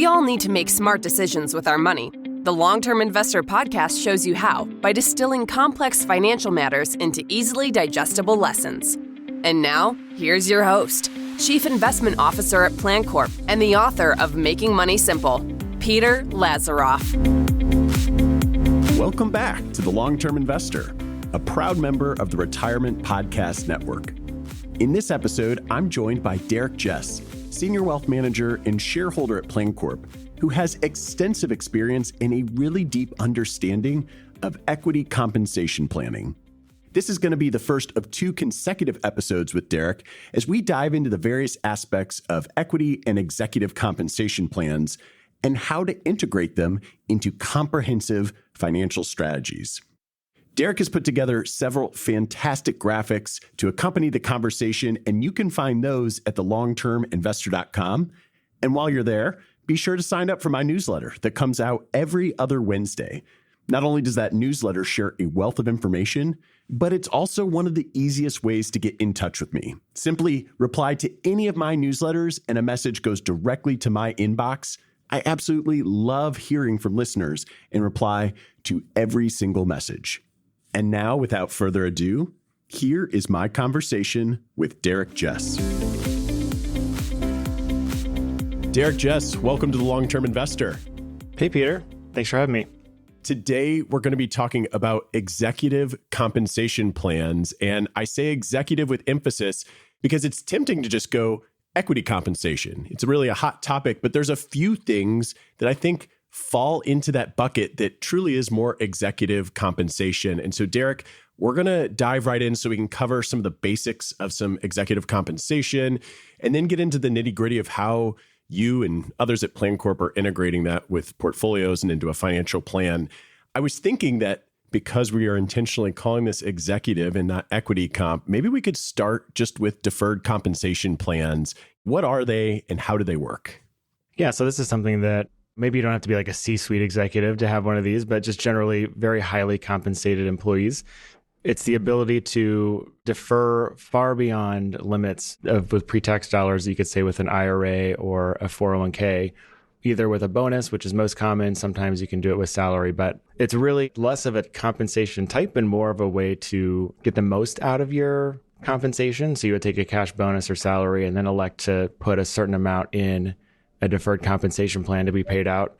We all need to make smart decisions with our money. The Long-Term Investor podcast shows you how by distilling complex financial matters into easily digestible lessons. And now, here's your host, Chief Investment Officer at Plancorp and the author of Making Money Simple, Peter Lazaroff. Welcome back to The Long-Term Investor, a proud member of the Retirement Podcast Network. In this episode, I'm joined by Jess, Senior Wealth Manager and Shareholder at Plancorp, who has extensive experience and a really deep understanding of equity compensation planning. This is going to be the first of 2 consecutive episodes with Derek as we dive into the various aspects of equity and executive compensation plans and how to integrate them into comprehensive financial strategies. Derek has put together several fantastic graphics to accompany the conversation, and you can find those at thelongterminvestor.com. And while you're there, be sure to sign up for my newsletter that comes out every other Wednesday. Not only does that newsletter share a wealth of information, but it's also one of the easiest ways to get in touch with me. Simply reply to any of my newsletters and a message goes directly to my inbox. I absolutely love hearing from listeners and reply to every single message. And now, without further ado, here is my conversation with Jess. Jess, welcome to The Long-Term Investor. Hey, Peter. Thanks for having me. Today, we're going to be talking about executive compensation plans. And I say executive with emphasis because it's tempting to just go equity compensation. It's really a hot topic, but there's a few things that I think fall into that bucket that truly is more executive compensation. And so, Derek, we're going to dive right in so we can cover some of the basics of some executive compensation and then get into the nitty-gritty of how you and others at Plancorp are integrating that with portfolios and into a financial plan. I was thinking that because we are intentionally calling this executive and not equity comp, maybe we could start just with deferred compensation plans. What are they and how do they work? Yeah, so this is something that maybe you don't have to be like a C-suite executive to have one of these, but just generally very highly compensated employees. It's the ability to defer far beyond limits with pre-tax dollars, you could say with an IRA or a 401k, either with a bonus, which is most common. Sometimes you can do it with salary, but it's really less of a compensation type and more of a way to get the most out of your compensation. So you would take a cash bonus or salary and then elect to put a certain amount in a deferred compensation plan to be paid out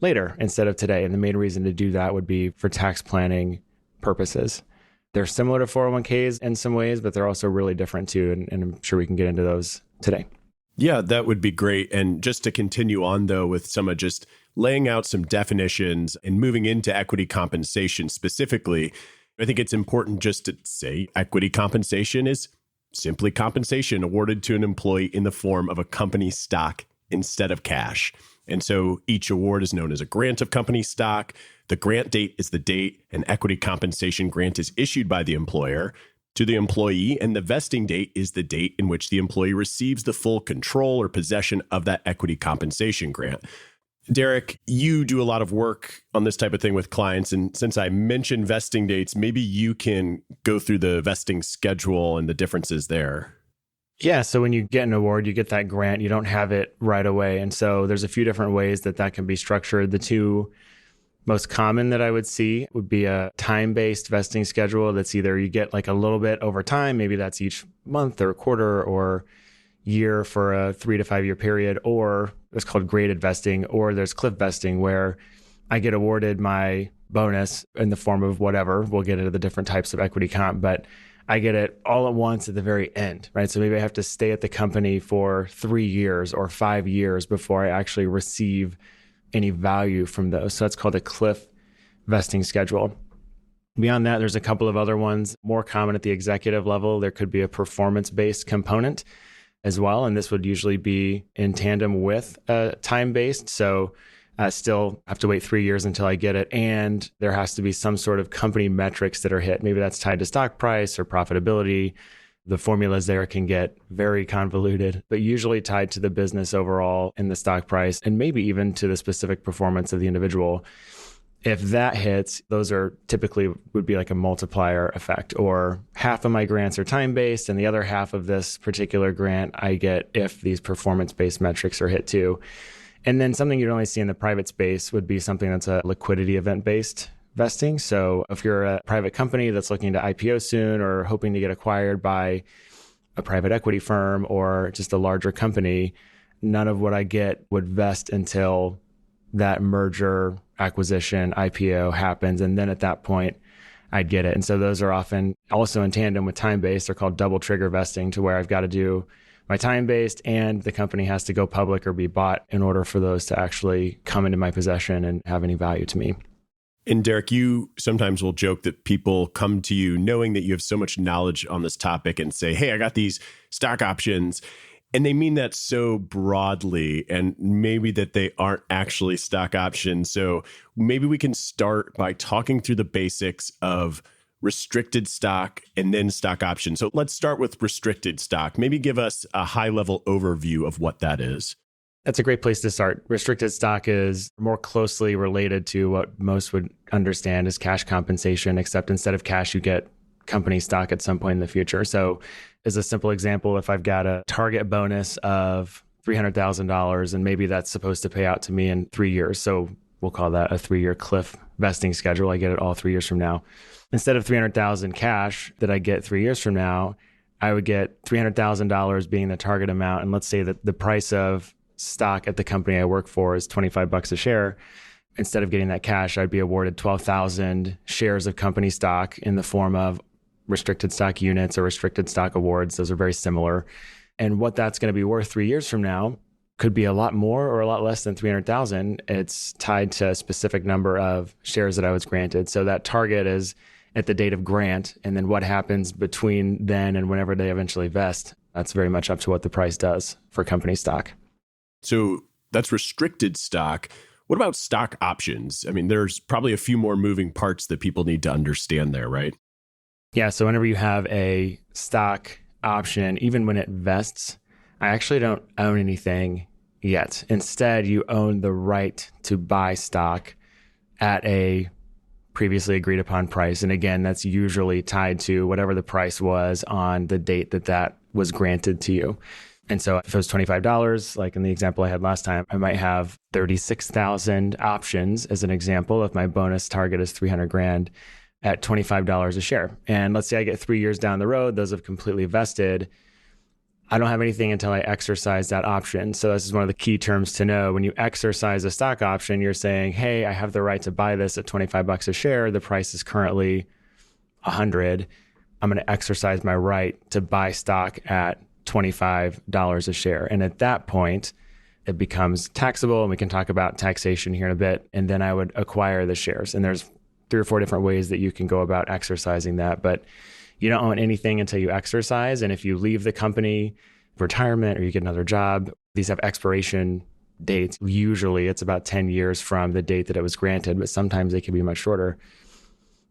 later instead of today. And the main reason to do that would be for tax planning purposes. They're similar to 401ks in some ways, but they're also really different too. And I'm sure we can get into those today. Yeah, that would be great. And just to continue on, though, with some of just laying out some definitions and moving into equity compensation specifically, I think it's important just to say equity compensation is simply compensation awarded to an employee in the form of a company stock instead of cash. And so each award is known as a grant of company stock. The grant date is the date an equity compensation grant is issued by the employer to the employee, and the vesting date is the date in which the employee receives the full control or possession of that equity compensation grant. Derek, you do a lot of work on this type of thing with clients. And since I mentioned vesting dates, maybe you can go through the vesting schedule and the differences there. Yeah. So when you get an award, you get that grant, you don't have it right away. And so there's a few different ways that can be structured. The 2 most common that I would see would be a time-based vesting schedule. That's either you get like a little bit over time, maybe that's each month or quarter or year for a 3 to 5 year period, or it's called graded vesting, or there's cliff vesting where I get awarded my bonus in the form of whatever. We'll get into the different types of equity comp, but I get it all at once at the very end, right? So maybe I have to stay at the company for 3 years or 5 years before I actually receive any value from those. So that's called a cliff vesting schedule. Beyond that, there's a couple of other ones more common at the executive level. There could be a performance-based component as well. And this would usually be in tandem with time-based. So I still have to wait 3 years until I get it. And there has to be some sort of company metrics that are hit. Maybe that's tied to stock price or profitability. The formulas there can get very convoluted, but usually tied to the business overall and the stock price, and maybe even to the specific performance of the individual. If that hits, those are typically would be like a multiplier effect, or half of my grants are time-based and the other half of this particular grant I get if these performance-based metrics are hit too. And then something you'd only see in the private space would be something that's a liquidity event-based vesting. So if you're a private company that's looking to IPO soon or hoping to get acquired by a private equity firm or just a larger company, none of what I get would vest until that merger, acquisition, IPO happens. And then at that point, I'd get it. And so those are often also in tandem with time-based. They're called double trigger vesting, to where I've got to do my time-based and the company has to go public or be bought in order for those to actually come into my possession and have any value to me. And Derek, you sometimes will joke that people come to you knowing that you have so much knowledge on this topic and say, hey, I got these stock options. And they mean that so broadly, and maybe that they aren't actually stock options. So maybe we can start by talking through the basics of restricted stock and then stock options. So let's start with restricted stock. Maybe give us a high-level overview of what that is. That's a great place to start. Restricted stock is more closely related to what most would understand as cash compensation, except instead of cash, you get company stock at some point in the future. So as a simple example, if I've got a target bonus of $300,000 and maybe that's supposed to pay out to me in 3 years. So we'll call that a 3-year cliff vesting schedule. I get it all 3 years from now. Instead of $300,000 cash that I get 3 years from now, I would get $300,000 being the target amount. And let's say that the price of stock at the company I work for is $25 a share. Instead of getting that cash, I'd be awarded 12,000 shares of company stock in the form of restricted stock units or restricted stock awards. Those are very similar. And what that's going to be worth 3 years from now could be a lot more or a lot less than 300,000. It's tied to a specific number of shares that I was granted. So that target is at the date of grant. And then what happens between then and whenever they eventually vest, that's very much up to what the price does for company stock. So that's restricted stock. What about stock options? I mean, there's probably a few more moving parts that people need to understand there, right? Yeah. So whenever you have a stock option, even when it vests, I actually don't own anything yet. Instead, you own the right to buy stock at a previously agreed upon price. And again, that's usually tied to whatever the price was on the date that that was granted to you. And so if it was $25, like in the example I had last time, I might have 36,000 options as an example. If my bonus target is $300,000 at $25 a share. And let's say I get 3 years down the road, those have completely vested. I don't have anything until I exercise that option. So this is one of the key terms to know. When you exercise a stock option, you're saying, hey, I have the right to buy this at $25 a share. The price is currently $100. I'm going to exercise my right to buy stock at $25 a share. And at that point, it becomes taxable. And we can talk about taxation here in a bit. And then I would acquire the shares. And there's 3 or 4 different ways that you can go about exercising that. But you don't own anything until you exercise. And if you leave the company, retirement, or you get another job, these have expiration dates. Usually it's about 10 years from the date that it was granted, but sometimes they can be much shorter.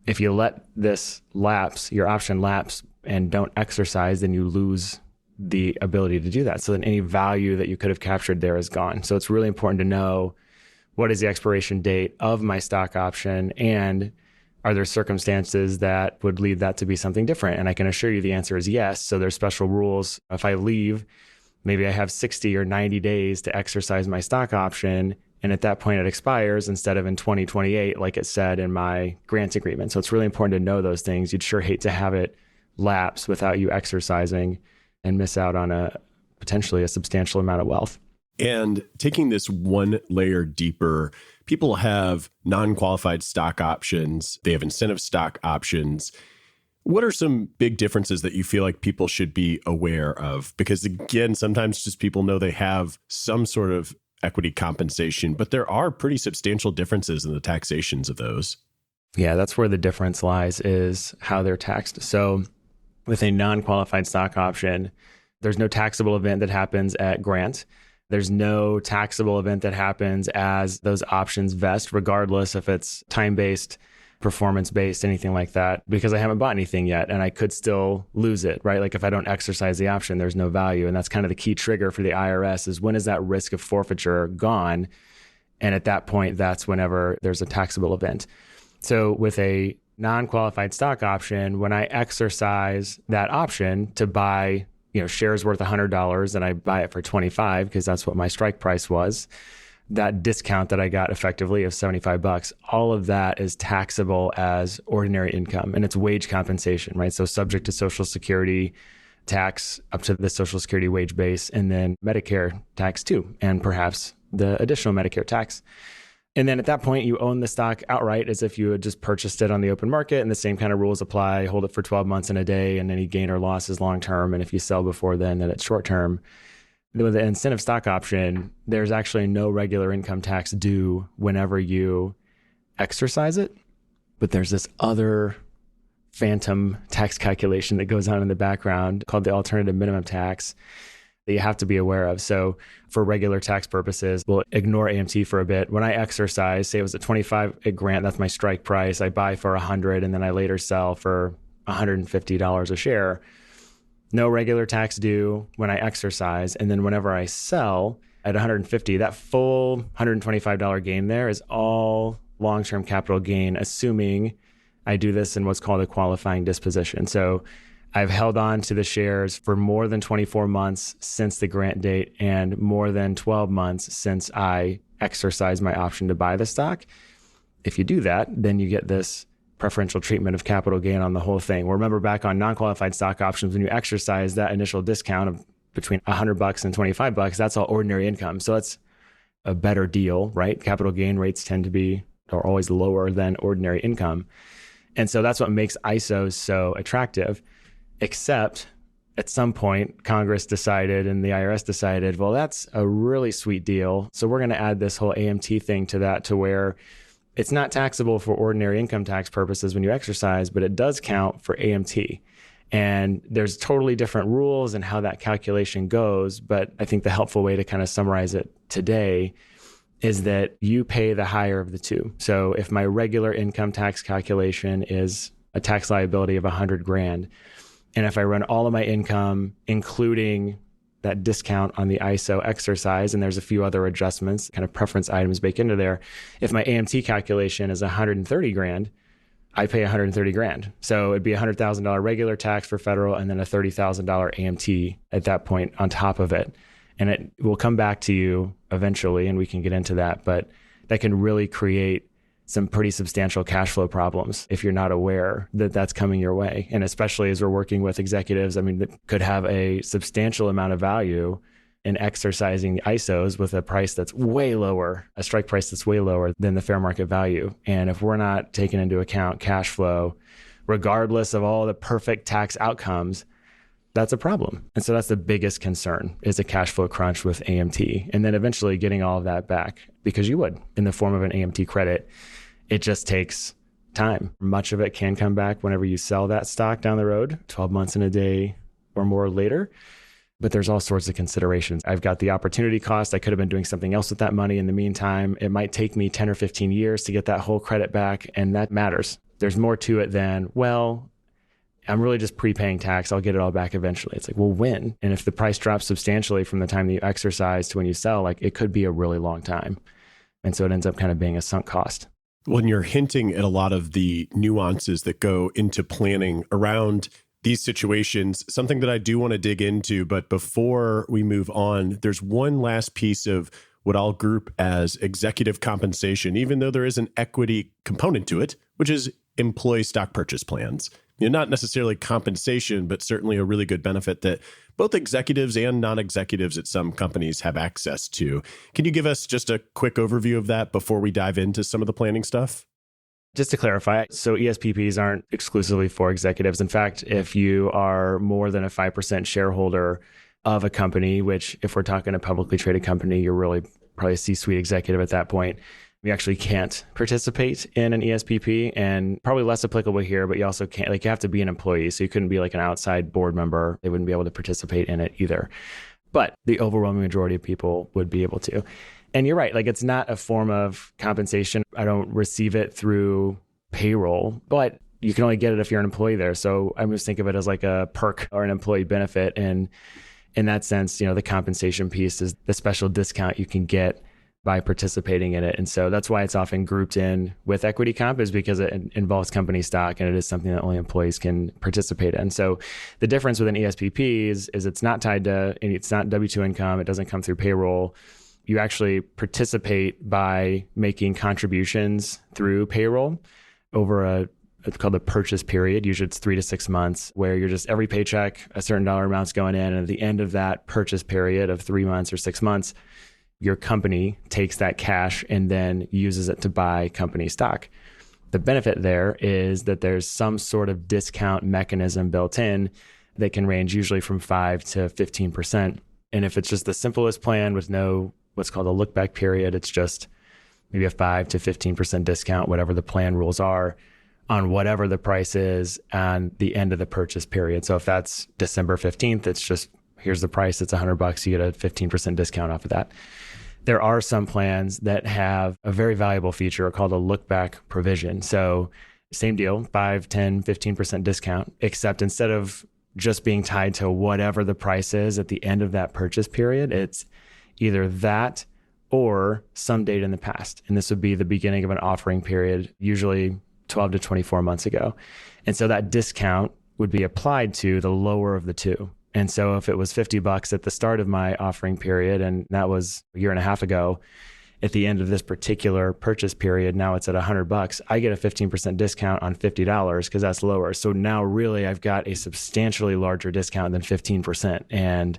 If you let this lapse, your option lapse, and don't exercise, then you lose the ability to do that. So then any value that you could have captured there is gone. So it's really important to know, what is the expiration date of my stock option, and are there circumstances that would lead that to be something different? And I can assure you the answer is yes. So there's special rules. If I leave, maybe I have 60 or 90 days to exercise my stock option. And at that point it expires instead of in 2028, like it said in my grant agreement. So it's really important to know those things. You'd sure hate to have it lapse without you exercising and miss out on potentially a substantial amount of wealth. And taking this one layer deeper, people have non-qualified stock options. They have incentive stock options. What are some big differences that you feel like people should be aware of? Because again, sometimes just people know they have some sort of equity compensation, but there are pretty substantial differences in the taxations of those. Yeah, that's where the difference lies, is how they're taxed. So with a non-qualified stock option, there's no taxable event that happens at grant. There's no taxable event that happens as those options vest, regardless if it's time-based, performance-based, anything like that, because I haven't bought anything yet and I could still lose it, right? Like if I don't exercise the option, there's no value. And that's kind of the key trigger for the IRS, is when is that risk of forfeiture gone? And at that point, that's whenever there's a taxable event. So with a non-qualified stock option, when I exercise that option to buy shares worth $100 and I buy it for $25 because that's what my strike price was, that discount that I got effectively of $75, all of that is taxable as ordinary income, and it's wage compensation, right? So subject to Social Security tax up to the Social Security wage base, and then Medicare tax too, and perhaps the additional Medicare tax. And then at that point, you own the stock outright as if you had just purchased it on the open market, and the same kind of rules apply. Hold it for 12 months and a day, and any gain or loss is long term. And if you sell before then it's short term. With the incentive stock option, there's actually no regular income tax due whenever you exercise it. But there's this other phantom tax calculation that goes on in the background called the alternative minimum tax that you have to be aware of. So for regular tax purposes, we'll ignore AMT for a bit. When I exercise, say it was a 25 grant, that's my strike price. I buy for 100 and then I later sell for $150 a share. No regular tax due when I exercise. And then whenever I sell at 150, that full $125 gain there is all long-term capital gain, assuming I do this in what's called a qualifying disposition. So I've held on to the shares for more than 24 months since the grant date and more than 12 months since I exercised my option to buy the stock. If you do that, then you get this preferential treatment of capital gain on the whole thing. Well, remember back on non-qualified stock options, when you exercise that initial discount of between $100 and $25, that's all ordinary income. So that's a better deal, right? Capital gain rates tend to be, or always lower than ordinary income. And so that's what makes ISOs so attractive. Except at some point, Congress decided and the IRS decided, well, that's a really sweet deal. So we're going to add this whole AMT thing to that, to where it's not taxable for ordinary income tax purposes when you exercise, but it does count for AMT. And there's totally different rules and how that calculation goes. But I think the helpful way to kind of summarize it today is that you pay the higher of the two. So if my regular income tax calculation is a tax liability of $100,000, and if I run all of my income, including that discount on the ISO exercise, and there's a few other adjustments, kind of preference items baked into there. If my AMT calculation is $130,000, I pay $130,000. So it'd be $100,000 regular tax for federal, and then a $30,000 AMT at that point on top of it. And it will come back to you eventually, and we can get into that, but that can really create some pretty substantial cash flow problems if you're not aware that that's coming your way. And especially as we're working with executives, I mean, that could have a substantial amount of value in exercising the ISOs with a price that's way lower, a strike price that's way lower than the fair market value. And if we're not taking into account cash flow, regardless of all the perfect tax outcomes, that's a problem. And so that's the biggest concern, is a cash flow crunch with AMT. And then eventually getting all of that back, because you would, in the form of an AMT credit. It just takes time. Much of it can come back whenever you sell that stock down the road, 12 months and a day or more later. But there's all sorts of considerations. I've got the opportunity cost. I could have been doing something else with that money in the meantime. It might take me 10 or 15 years to get that whole credit back, and that matters. There's more to it than, well, I'm really just prepaying tax. I'll get it all back eventually. It's like, well, when? And if the price drops substantially from the time that you exercise to when you sell, like, it could be a really long time. And so it ends up kind of being a sunk cost. When you're hinting at a lot of the nuances that go into planning around these situations, something that I do want to dig into, but before we move on, there's one last piece of what I'll group as executive compensation, even though there is an equity component to it, which is employee stock purchase plans. Not necessarily compensation, but certainly a really good benefit that both executives and non-executives at some companies have access to. Can you give us just a quick overview of that before we dive into some of the planning stuff? Just to clarify, so ESPPs aren't exclusively for executives. In fact, if you are more than a 5% shareholder of a company, which if we're talking a publicly traded company, you're really probably a C-suite executive at that point, you actually can't participate in an ESPP, and probably less applicable here, but you also can't, like, you have to be an employee. So you couldn't be like an outside board member. They wouldn't be able to participate in it either. But the overwhelming majority of people would be able to. And you're right, like, it's not a form of compensation. I don't receive it through payroll, but you can only get it if you're an employee there. So I just think of it as like a perk or an employee benefit. And in that sense, the compensation piece is the special discount you can get by participating in it. And so that's why it's often grouped in with equity comp, is because it involves company stock and it is something that only employees can participate in. So the difference with an ESPP is it's not tied to, it's not W-2 income. It doesn't come through payroll. you actually participate by making contributions through payroll over it's called the purchase period. Usually it's 3 to 6 months, where you're just every paycheck, a certain dollar amount's going in. And at the end of that purchase period of 3 months or 6 months, your company takes that cash and then uses it to buy company stock. The benefit there is that there's some sort of discount mechanism built in that can range usually from 5 to 15%. And if it's just the simplest plan with no what's called a look back period, it's just maybe a 5 to 15% discount, whatever the plan rules are, on whatever the price is on the end of the purchase period. So if that's December 15th, it's just, here's the price, it's $100, you get a 15% discount off of that. There are some plans that have a very valuable feature called a look back provision. So same deal, 5, 10, 15% discount, except instead of just being tied to whatever the price is at the end of that purchase period, it's either that or some date in the past. And this would be the beginning of an offering period, usually 12 to 24 months ago. And so that discount would be applied to the lower of the two. And so if it was $50 at the start of my offering period, and that was a year and a half ago, at the end of this particular purchase period, now it's at $100, I get a 15% discount on $50 because that's lower. So now really I've got a substantially larger discount than 15%. And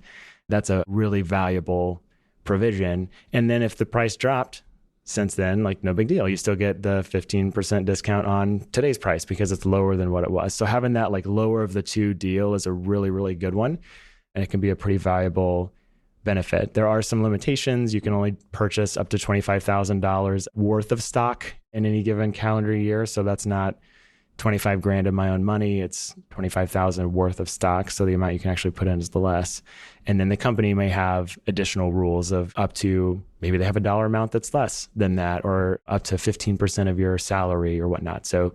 that's a really valuable provision. And then if the price dropped since then, like no big deal. You still get the 15% discount on today's price because it's lower than what it was. So having that like lower of the two deal is a really, really good one. And it can be a pretty valuable benefit. There are some limitations. You can only purchase up to $25,000 worth of stock in any given calendar year. So that's not 25 grand of my own money. It's 25,000 worth of stock. So the amount you can actually put in is the less. And then the company may have additional rules of up to, maybe they have a dollar amount that's less than that, or up to 15% of your salary or whatnot. So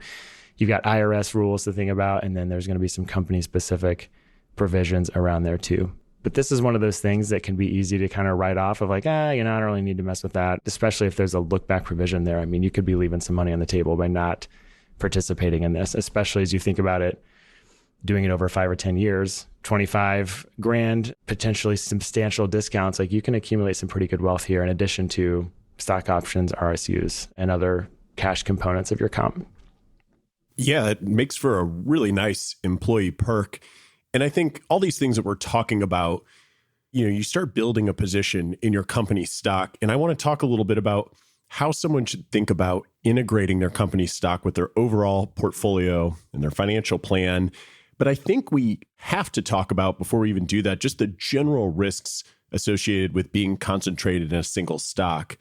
you've got IRS rules to think about. And then there's going to be some company specific provisions around there too. But this is one of those things that can be easy to kind of write off of like, I don't really need to mess with that, especially if there's a look back provision there. I mean, you could be leaving some money on the table by not participating in this, especially as you think about it, doing it over 5 or 10 years, 25 grand, potentially substantial discounts. Like you can accumulate some pretty good wealth here in addition to stock options, RSUs, and other cash components of your comp. Yeah, it makes for a really nice employee perk. And I think all these things that we're talking about, you start building a position in your company's stock. And I want to talk a little bit about how someone should think about integrating their company's stock with their overall portfolio and their financial plan. But I think we have to talk about, before we even do that, just the general risks associated with being concentrated in a single stock.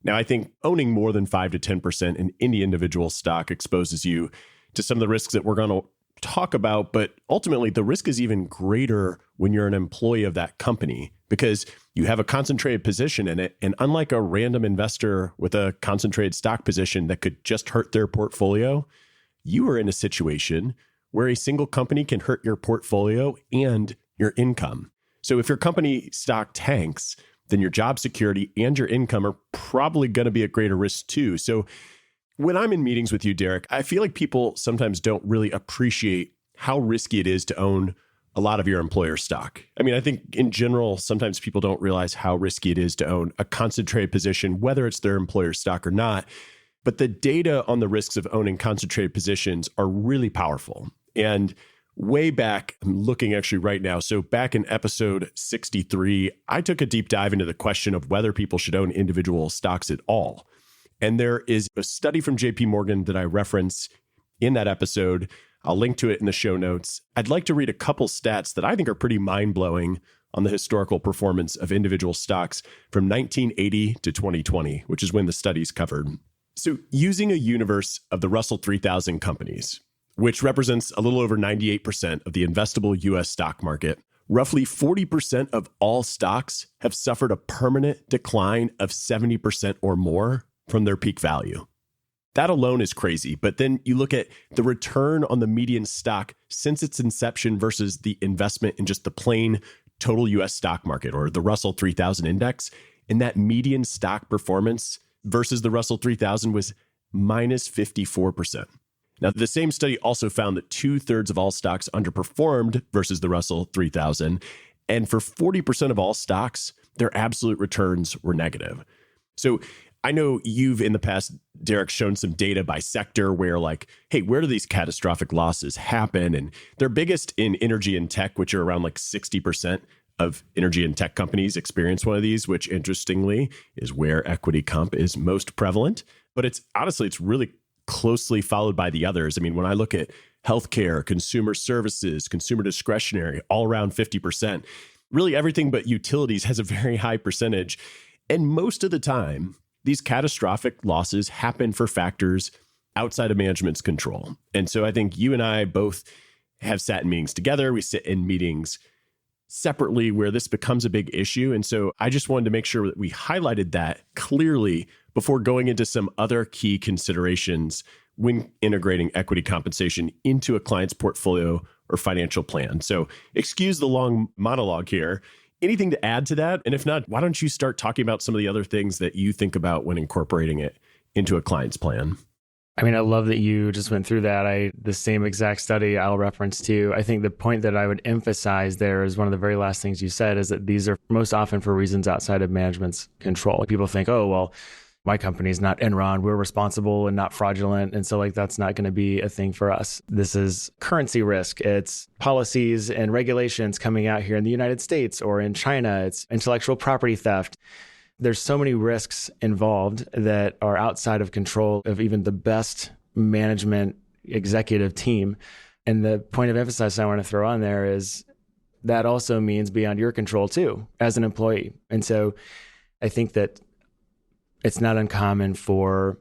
Now, I think owning more than 5 to 10% in any individual stock exposes you to some of the risks that we're going to talk about, but ultimately the risk is even greater when you're an employee of that company because you have a concentrated position in it. And unlike a random investor with a concentrated stock position that could just hurt their portfolio, you are in a situation where a single company can hurt your portfolio and your income. So if your company stock tanks, then your job security and your income are probably going to be at greater risk too. So when I'm in meetings with you, Derek, I feel like people sometimes don't really appreciate how risky it is to own a lot of your employer stock. I mean, I think in general, sometimes people don't realize how risky it is to own a concentrated position, whether it's their employer stock or not. But the data on the risks of owning concentrated positions are really powerful. And way back, I'm looking actually right now. So back in episode 63, I took a deep dive into the question of whether people should own individual stocks at all. And there is a study from JP Morgan that I reference in that episode. I'll link to it in the show notes. I'd like to read a couple stats that I think are pretty mind-blowing on the historical performance of individual stocks from 1980 to 2020, which is when the study's covered. So using a universe of the Russell 3000 companies, which represents a little over 98% of the investable U.S. stock market, roughly 40% of all stocks have suffered a permanent decline of 70% or more from their peak value. That alone is crazy. But then you look at the return on the median stock since its inception versus the investment in just the plain total US stock market or the Russell 3000 index. And that median stock performance versus the Russell 3000 was minus 54%. Now, the same study also found that 2/3 of all stocks underperformed versus the Russell 3000. And for 40% of all stocks, their absolute returns were negative. So I know you've in the past, Derek, shown some data by sector where like, hey, where do these catastrophic losses happen? And they're biggest in energy and tech, which are around like 60% of energy and tech companies experience one of these, which interestingly is where equity comp is most prevalent. But it's honestly, it's really closely followed by the others. I mean, when I look at healthcare, consumer services, consumer discretionary, all around 50%, really everything but utilities has a very high percentage. And most of the time, these catastrophic losses happen for factors outside of management's control. And so I think you and I both have sat in meetings together. We sit in meetings separately where this becomes a big issue. And so I just wanted to make sure that we highlighted that clearly before going into some other key considerations when integrating equity compensation into a client's portfolio or financial plan. So excuse the long monologue here. Anything to add to that? And if not, why don't you start talking about some of the other things that you think about when incorporating it into a client's plan? I mean, I love that you just went through that. The same exact study I'll reference to. I think the point that I would emphasize there is one of the very last things you said is that these are most often for reasons outside of management's control. People think, oh, well, my company's not Enron, we're responsible and not fraudulent. And so like, that's not going to be a thing for us. This is currency risk. It's policies and regulations coming out here in the United States or in China. It's intellectual property theft. There's so many risks involved that are outside of control of even the best management executive team. And the point of emphasis I want to throw on there is that also means beyond your control too, as an employee. And so I think that it's not uncommon for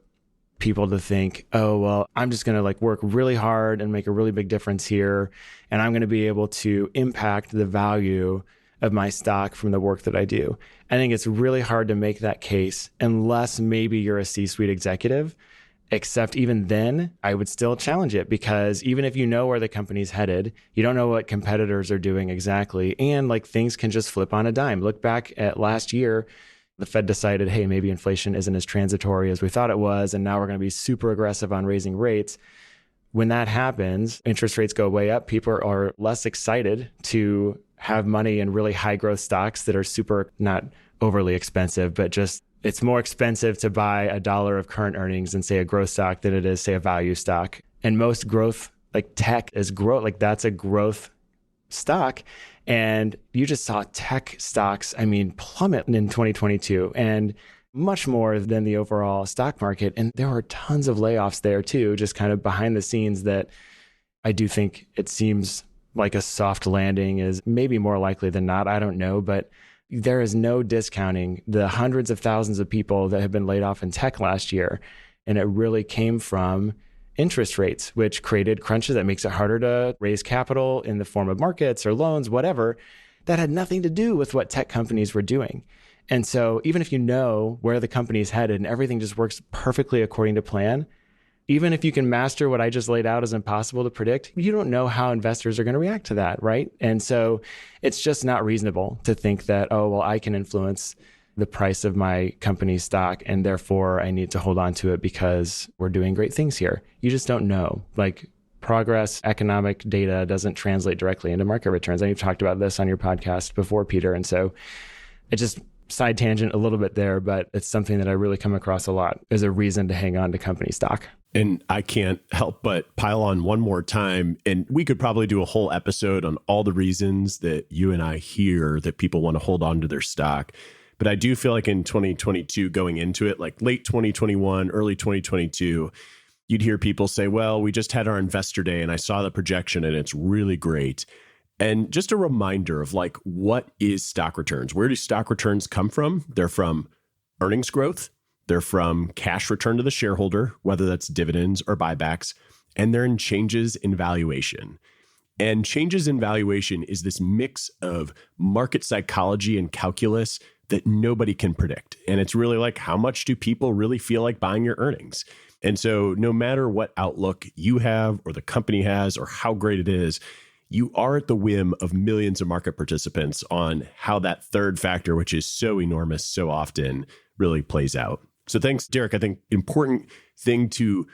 people to think, oh, well, I'm just going to like work really hard and make a really big difference here. And I'm going to be able to impact the value of my stock from the work that I do. I think it's really hard to make that case unless maybe you're a C-suite executive, except even then I would still challenge it because even if you know where the company's headed, you don't know what competitors are doing exactly. And like things can just flip on a dime. Look back at last year, the Fed decided, hey, maybe inflation isn't as transitory as we thought it was. And now we're going to be super aggressive on raising rates. When that happens, interest rates go way up. People are less excited to have money in really high growth stocks that are super, not overly expensive, but just it's more expensive to buy $1 of current earnings in say a growth stock than it is say a value stock. And most growth, like tech is growth, like that's a growth stock. And you just saw tech stocks, plummet in 2022 and much more than the overall stock market. And there were tons of layoffs there too, just kind of behind the scenes that I do think it seems like a soft landing is maybe more likely than not. I don't know, but there is no discounting the hundreds of thousands of people that have been laid off in tech last year. And it really came from interest rates, which created crunches that makes it harder to raise capital in the form of markets or loans, whatever. That had nothing to do with what tech companies were doing. And so even if you know where the company is headed and everything just works perfectly according to plan, even if you can master what I just laid out as impossible to predict, you don't know how investors are going to react to that, right? And so it's just not reasonable to think that, oh, well, I can influence the price of my company's stock and therefore I need to hold on to it because we're doing great things here. You just don't know. Like progress, economic data doesn't translate directly into market returns. I know you've talked about this on your podcast before, Peter. And so it just side tangent a little bit there, but it's something that I really come across a lot as a reason to hang on to company stock. And I can't help but pile on one more time. And we could probably do a whole episode on all the reasons that you and I hear that people want to hold on to their stock. But I do feel like in 2022, going into it, like late 2021, early 2022, you'd hear people say, well, we just had our investor day and I saw the projection and it's really great. And just a reminder of like, what is stock returns? Where do stock returns come from? They're from earnings growth. They're from cash return to the shareholder, whether that's dividends or buybacks, and they're in changes in valuation. And changes in valuation is this mix of market psychology and calculus that nobody can predict. And it's really like, how much do people really feel like buying your earnings? And so no matter what outlook you have or the company has or how great it is, you are at the whim of millions of market participants on how that third factor, which is so enormous so often, really plays out. So thanks, Derek. I think important thing to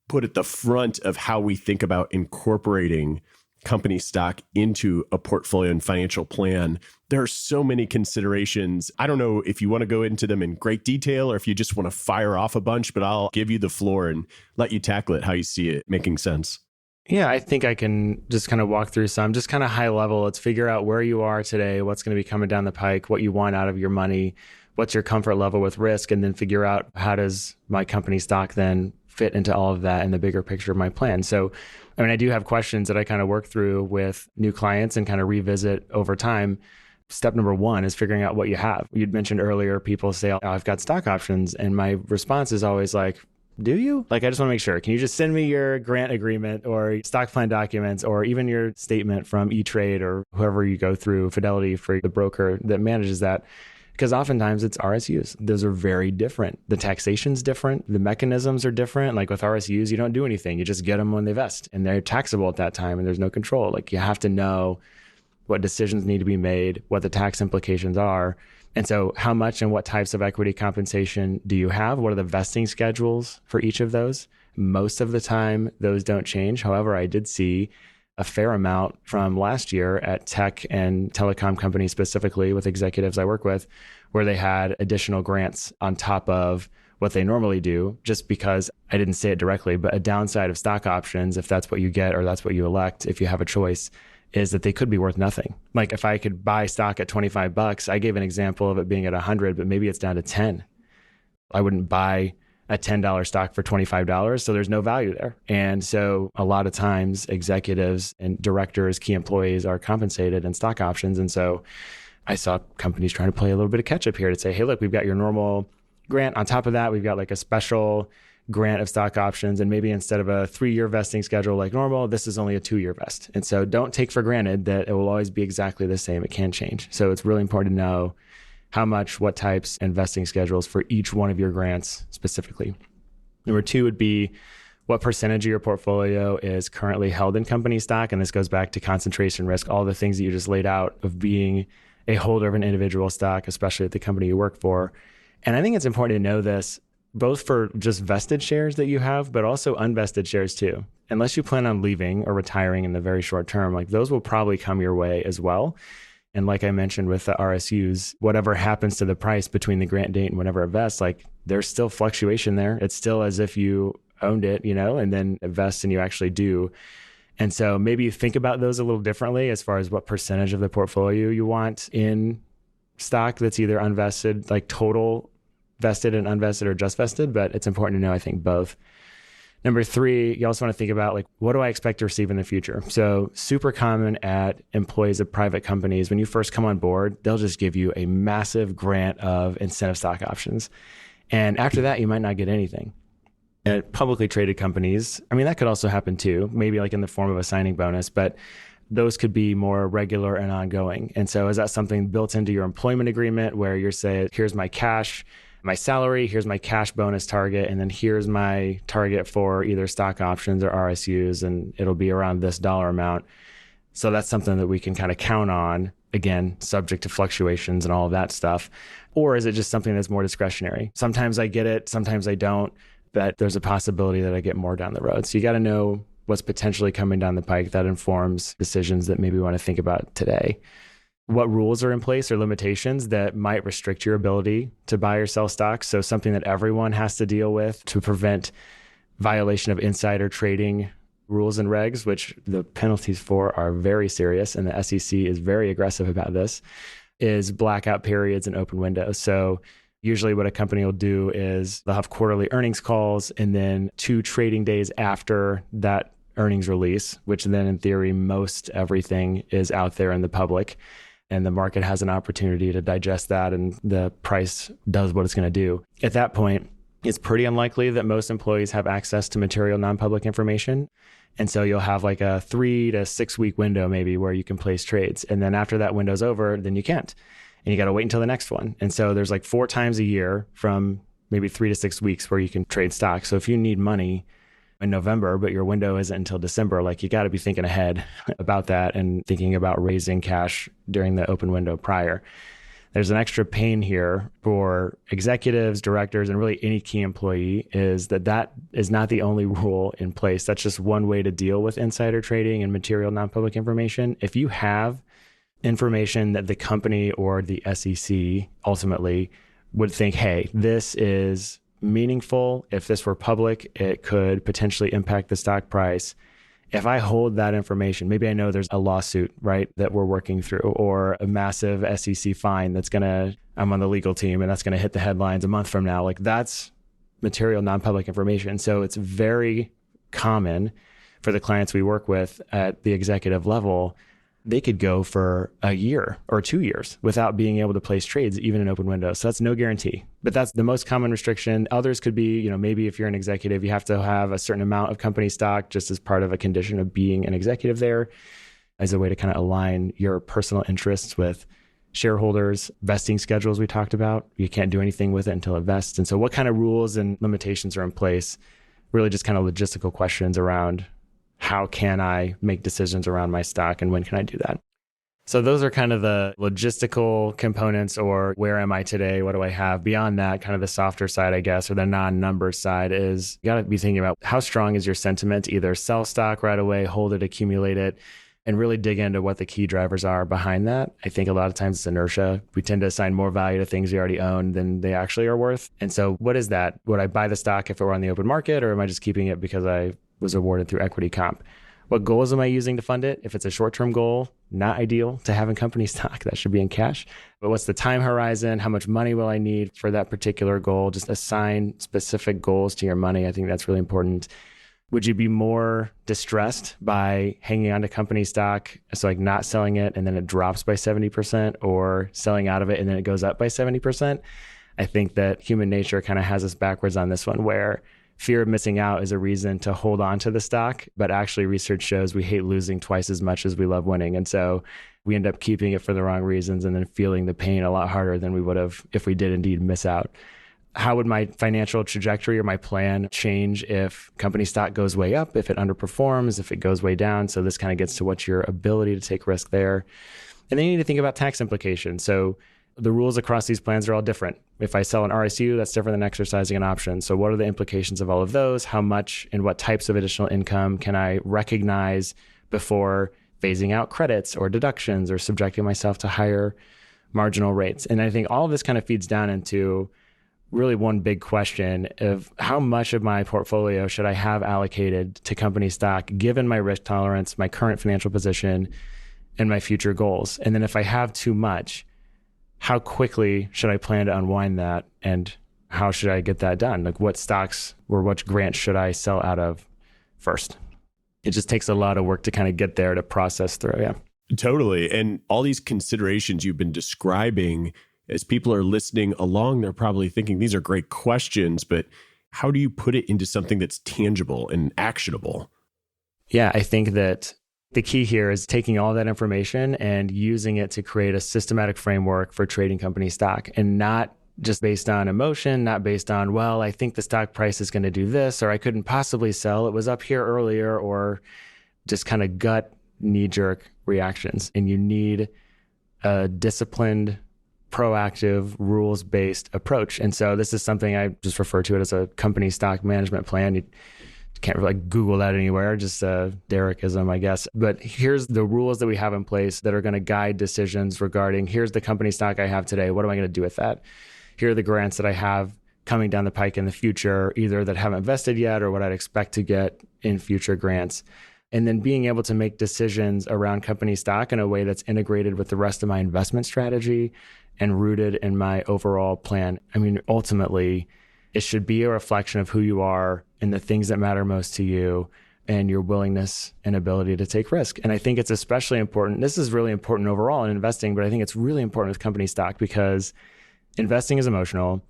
put at the front of how we think about incorporating company stock into a portfolio and financial plan, there are so many considerations. I don't know if you want to go into them in great detail or if you just want to fire off a bunch, but I'll give you the floor and let you tackle it how you see it making sense. Yeah, I think I can just kind of walk through some, just kind of high level. Let's figure out where you are today, what's going to be coming down the pike, what you want out of your money, what's your comfort level with risk, and then figure out how does my company stock then fit into all of that in the bigger picture of my plan. So, I mean, I do have questions that I kind of work through with new clients and kind of revisit over time. Step number one is figuring out what you have. You'd mentioned earlier, people say, oh, I've got stock options. And my response is always like, do you? Like, I just want to make sure. Can you just send me your grant agreement or stock plan documents or even your statement from E-Trade or whoever you go through, Fidelity for the broker that manages that? Because oftentimes it's RSUs. Those are very different. The taxation's different. The mechanisms are different. Like with RSUs, you don't do anything. You just get them when they vest and they're taxable at that time and there's no control. Like you have to know what decisions need to be made, what the tax implications are. And so how much and what types of equity compensation do you have? What are the vesting schedules for each of those? Most of the time, those don't change. However, I did see a fair amount from last year at tech and telecom companies specifically with executives I work with, where they had additional grants on top of what they normally do, just because I didn't say it directly, but a downside of stock options, if that's what you get or that's what you elect, if you have a choice, is that they could be worth nothing. Like if I could buy stock at $25, I gave an example of it being at 100, but maybe it's down to 10. I wouldn't buy a $10 stock for $25. So there's no value there. And so a lot of times executives and directors, key employees are compensated in stock options. And so I saw companies trying to play a little bit of catch up here to say, hey, look, we've got your normal grant. On top of that, we've got like a special grant of stock options. And maybe instead of a 3-year vesting schedule like normal, this is only a 2-year vest. And so don't take for granted that it will always be exactly the same. It can change. So it's really important to know how much, what types, and vesting schedules for each one of your grants specifically. Number 2 would be what percentage of your portfolio is currently held in company stock. And this goes back to concentration risk, all the things that you just laid out of being a holder of an individual stock, especially at the company you work for. And I think it's important to know this both for just vested shares that you have, but also unvested shares too. Unless you plan on leaving or retiring in the very short term, like those will probably come your way as well. And like I mentioned with the RSUs, whatever happens to the price between the grant date and whenever it vests, like there's still fluctuation there. It's still as if you owned it, and then it vests and you actually do. And so maybe you think about those a little differently as far as what percentage of the portfolio you want in stock that's either unvested, like total vested and unvested, or just vested, but it's important to know, I think, both. Number 3, you also want to think about like, what do I expect to receive in the future? So super common at employees of private companies, when you first come on board, they'll just give you a massive grant of incentive stock options. And after that, you might not get anything. At publicly traded companies, I mean, that could also happen too, maybe like in the form of a signing bonus, but those could be more regular and ongoing. And so is that something built into your employment agreement where you're saying, here's my cash, my salary, here's my cash bonus target, and then here's my target for either stock options or RSUs, and it'll be around this dollar amount. So that's something that we can kind of count on, again, subject to fluctuations and all of that stuff. Or is it just something that's more discretionary? Sometimes I get it, sometimes I don't, but there's a possibility that I get more down the road. So you got to know what's potentially coming down the pike that informs decisions that maybe we want to think about today. What rules are in place or limitations that might restrict your ability to buy or sell stocks? So something that everyone has to deal with to prevent violation of insider trading rules and regs, which the penalties for are very serious, and the SEC is very aggressive about this, is blackout periods and open windows. So usually what a company will do is they'll have quarterly earnings calls and then 2 trading days after that earnings release, which then in theory, most everything is out there in the public. And the market has an opportunity to digest that and the price does what it's going to do. At that point, it's pretty unlikely that most employees have access to material non-public information. And so you'll have like a 3 to 6 week window maybe where you can place trades. And then after that window's over, then you can't. And you got to wait until the next one. And so there's like 4 times a year from maybe 3 to 6 weeks where you can trade stocks. So if you need money in November, but your window isn't until December, like you got to be thinking ahead about that and thinking about raising cash during the open window prior. there's an extra pain here for executives, directors, and really any key employee is that is not the only rule in place. That's just one way to deal with insider trading and material non-public information. If you have information that the company or the SEC ultimately would think, hey, this is meaningful. If this were public, it could potentially impact the stock price. If I hold that information, maybe I know there's a lawsuit, right, that we're working through, or a massive SEC fine I'm on the legal team and that's going to hit the headlines a month from now. Like, that's material non-public information. So it's very common for the clients we work with at the executive level, they could go for a year or 2 years without being able to place trades, even in open windows. So that's no guarantee, but that's the most common restriction. Others could be, maybe if you're an executive, you have to have a certain amount of company stock just as part of a condition of being an executive there, as a way to kind of align your personal interests with shareholders. Vesting schedules we talked about, you can't do anything with it until it vests. And so what kind of rules and limitations are in place? Really just kind of logistical questions around how can I make decisions around my stock and when can I do that? So those are kind of the logistical components, or where am I today? What do I have? Beyond that, kind of the softer side, I guess, or the non-number side is you got to be thinking about how strong is your sentiment to either sell stock right away, hold it, accumulate it, and really dig into what the key drivers are behind that. I think a lot of times it's inertia. We tend to assign more value to things you already own than they actually are worth. And so what is that? Would I buy the stock if it were on the open market, or am I just keeping it because I was awarded through equity comp? What goals am I using to fund it? If it's a short-term goal, not ideal to have in company stock. That should be in cash. But what's the time horizon? How much money will I need for that particular goal? Just assign specific goals to your money. I think that's really important. Would you be more distressed by hanging on to company stock, so like not selling it and then it drops by 70%, or selling out of it and then it goes up by 70%? I think that human nature kind of has us backwards on this one, where fear of missing out is a reason to hold on to the stock. But actually research shows we hate losing twice as much as we love winning. And so we end up keeping it for the wrong reasons and then feeling the pain a lot harder than we would have if we did indeed miss out. How would my financial trajectory or my plan change if company stock goes way up, if it underperforms, if it goes way down? So this kind of gets to what's your ability to take risk there. And then you need to think about tax implications. So the rules across these plans are all different. If I sell an RSU, that's different than exercising an option. So what are the implications of all of those? How much and what types of additional income can I recognize before phasing out credits or deductions or subjecting myself to higher marginal rates? And I think all of this kind of feeds down into really one big question of how much of my portfolio should I have allocated to company stock, given my risk tolerance, my current financial position, and my future goals. And then if I have too much, how quickly should I plan to unwind that? And how should I get that done? Like, what stocks or which grants should I sell out of first? It just takes a lot of work to kind of get there to process through. Yeah. Totally. And all these considerations you've been describing, as people are listening along, they're probably thinking these are great questions, but how do you put it into something that's tangible and actionable? Yeah, I think that the key here is taking all that information and using it to create a systematic framework for trading company stock, and not just based on emotion, not based on, well, I think the stock price is going to do this, or I couldn't possibly sell, it was up here earlier, or just kind of gut knee-jerk reactions. And you need a disciplined, proactive, rules-based approach. And so this is something I just refer to it as a company stock management plan. You can't really Google that anywhere, just a Derekism, I guess. But here's the rules that we have in place that are going to guide decisions regarding, here's the company stock I have today. What am I going to do with that? Here are the grants that I have coming down the pike in the future, either that haven't vested yet or what I'd expect to get in future grants. And then being able to make decisions around company stock in a way that's integrated with the rest of my investment strategy and rooted in my overall plan. I mean, ultimately, it should be a reflection of who you are and the things that matter most to you and your willingness and ability to take risk. And I think it's especially important. This is really important overall in investing, but I think it's really important with company stock because investing is emotional.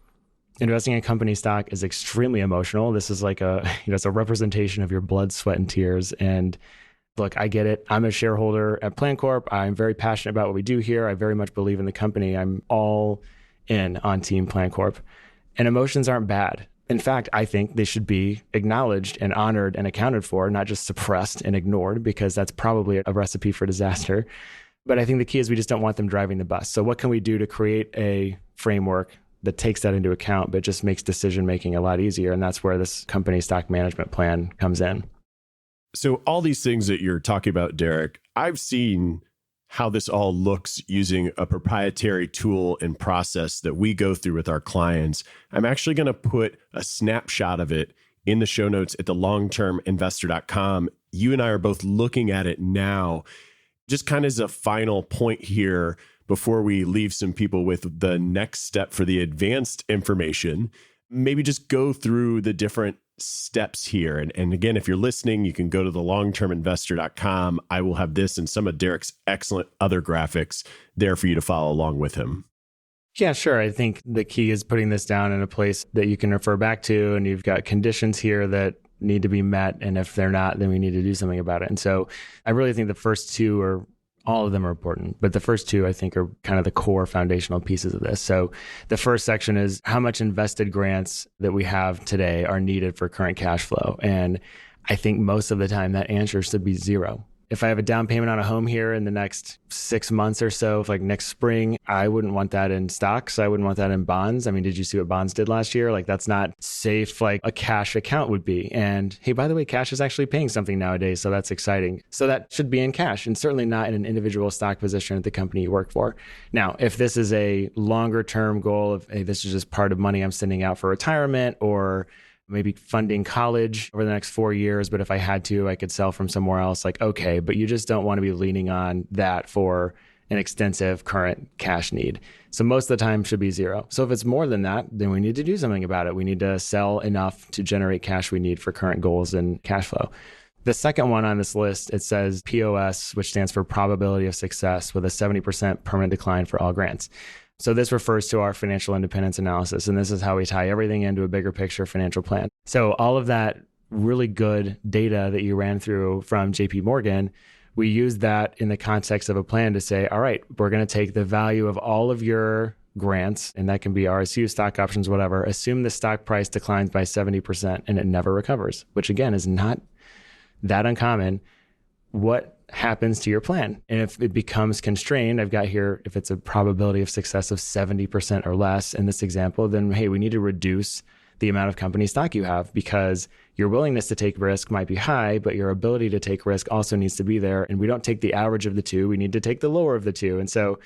Investing in company stock is extremely emotional. This is like it's a representation of your blood, sweat, and tears. And look, I get it. I'm a shareholder at Plancorp. I'm very passionate about what we do here. I very much believe in the company. I'm all in on Team Plancorp. And emotions aren't bad. In fact, I think they should be acknowledged and honored and accounted for, not just suppressed and ignored, because that's probably a recipe for disaster. But I think the key is we just don't want them driving the bus. So what can we do to create a framework that takes that into account, but just makes decision-making a lot easier? And that's where this company stock management plan comes in. So all these things that you're talking about, Derek, I've seen how this all looks using a proprietary tool and process that we go through with our clients. I'm actually going to put a snapshot of it in the show notes at thelongterminvestor.com. You and I are both looking at it now. Just kind of as a final point here, before we leave some people with the next step for the advanced information, maybe just go through the different steps here. And again, if you're listening, you can go to thelongterminvestor.com. I will have this and some of Derek's excellent other graphics there for you to follow along with him. Yeah, sure. I think the key is putting this down in a place that you can refer back to, and you've got conditions here that need to be met. And if they're not, then we need to do something about it. And so I really think the first two are, all of them are important, but the first two I think are kind of the core foundational pieces of this. So the first section is how much invested grants that we have today are needed for current cash flow. And I think most of the time that answer should be zero. If I have a down payment on a home here in the next 6 months or so, if like next spring, I wouldn't want that in stocks. I wouldn't want that in bonds. I mean, did you see what bonds did last year? Like that's not safe like a cash account would be. And hey, by the way, cash is actually paying something nowadays. So that's exciting. So that should be in cash and certainly not in an individual stock position at the company you work for. Now, if this is a longer term goal of, hey, this is just part of money I'm sending out for retirement or maybe funding college over the next 4 years, but if I had to, I could sell from somewhere else. Like, okay, but you just don't want to be leaning on that for an extensive current cash need. So most of the time should be zero. So if it's more than that, then we need to do something about it. We need to sell enough to generate cash we need for current goals and cash flow. The second one on this list, it says POS, which stands for probability of success, with a 70% permanent decline for all grants. So this refers to our financial independence analysis, and this is how we tie everything into a bigger picture financial plan. So all of that really good data that you ran through from JP Morgan, we use that in the context of a plan to say, all right, we're going to take the value of all of your grants, and that can be RSU, stock options, whatever, assume the stock price declines by 70% and it never recovers, which again is not that uncommon. What happens to your plan? And if it becomes constrained, I've got here, if it's a probability of success of 70% or less in this example, then hey, we need to reduce the amount of company stock you have because your willingness to take risk might be high, but your ability to take risk also needs to be there. And we don't take the average of the two, we need to take the lower of the two. And so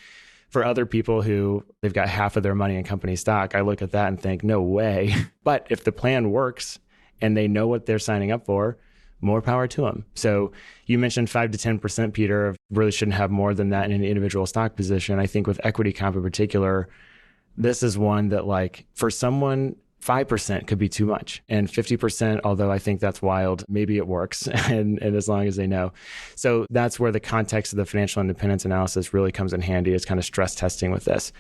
for other people who they've got half of their money in company stock, I look at that and think, no way. But if the plan works and they know what they're signing up for, more power to them. So you mentioned 5 to 10%, Peter, really shouldn't have more than that in an individual stock position. I think with equity comp in particular, this is one that like for someone, 5% could be too much. And 50%, although I think that's wild, maybe it works. And as long as they know. So that's where the context of the financial independence analysis really comes in handy. It's kind of stress testing with this.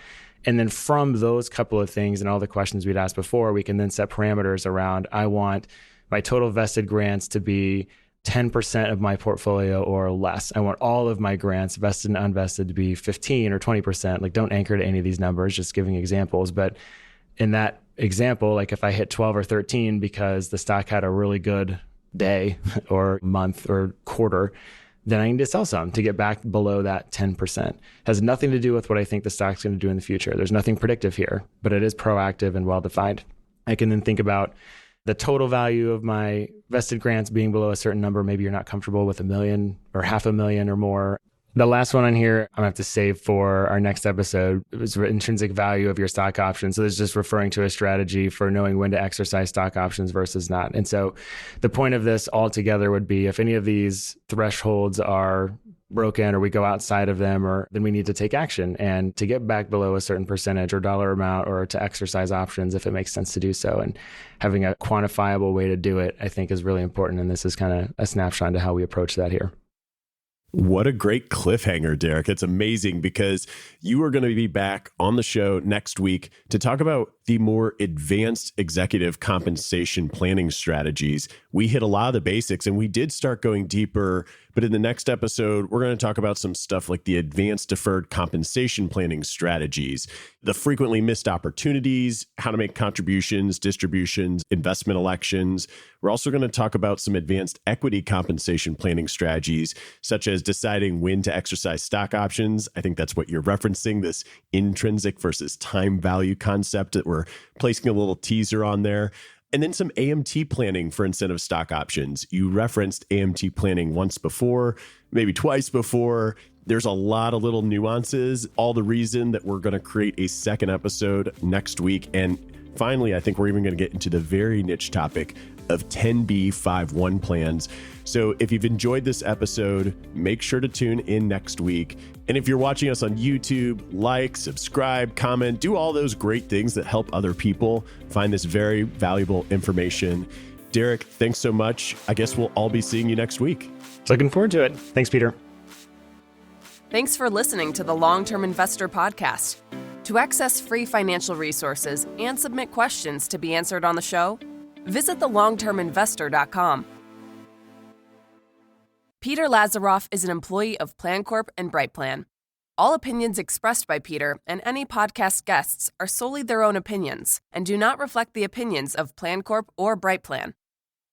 And then from those couple of things and all the questions we'd asked before, we can then set parameters around, I want my total vested grants to be 10% of my portfolio or less. I want all of my grants, vested and unvested, to be 15 or 20%. Like don't anchor to any of these numbers, just giving examples. But in that example, like if I hit 12 or 13 because the stock had a really good day or month or quarter, then I need to sell some to get back below that 10%. Has nothing to do with what I think the stock's going to do in the future. There's nothing predictive here, but it is proactive and well-defined. I can then think about the total value of my vested grants being below a certain number. Maybe you're not comfortable with $1 million or $500,000 or more. The last one on here, I'm going to have to save for our next episode. It was intrinsic value of your stock options. So this is just referring to a strategy for knowing when to exercise stock options versus not. And so the point of this altogether would be if any of these thresholds are broken or we go outside of them, or then we need to take action and to get back below a certain percentage or dollar amount or to exercise options if it makes sense to do so. And having a quantifiable way to do it, I think is really important. And this is kind of a snapshot into how we approach that here. What a great cliffhanger, Derek. It's amazing because you are going to be back on the show next week to talk about the more advanced executive compensation planning strategies. We hit a lot of the basics and we did start going deeper, but in the next episode, we're going to talk about some stuff like the advanced deferred compensation planning strategies, the frequently missed opportunities, how to make contributions, distributions, investment elections. We're also going to talk about some advanced equity compensation planning strategies, such as as deciding when to exercise stock options. I think that's what you're referencing, this intrinsic versus time value concept that we're placing a little teaser on there. And then some AMT planning for incentive stock options. You referenced AMT planning once before, maybe twice before. There's a lot of little nuances, all the reason that we're going to create a second episode next week. And finally, I think we're even going to get into the very niche topic of 10b5-1 plans. So if you've enjoyed this episode, make sure to tune in next week. And if you're watching us on YouTube, like, subscribe, comment, do all those great things that help other people find this very valuable information. Derek, thanks so much. I guess we'll all be seeing you next week. Looking forward to it. Thanks, Peter. Thanks for listening to the Long-Term Investor Podcast. To access free financial resources and submit questions to be answered on the show, visit thelongterminvestor.com. Peter Lazaroff is an employee of Plancorp and Brightplan. All opinions expressed by Peter and any podcast guests are solely their own opinions and do not reflect the opinions of Plancorp or Brightplan.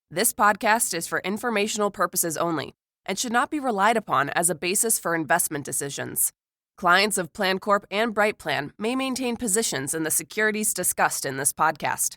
This podcast is for informational purposes only and should not be relied upon as a basis for investment decisions. Clients of Plancorp and Brightplan may maintain positions in the securities discussed in this podcast.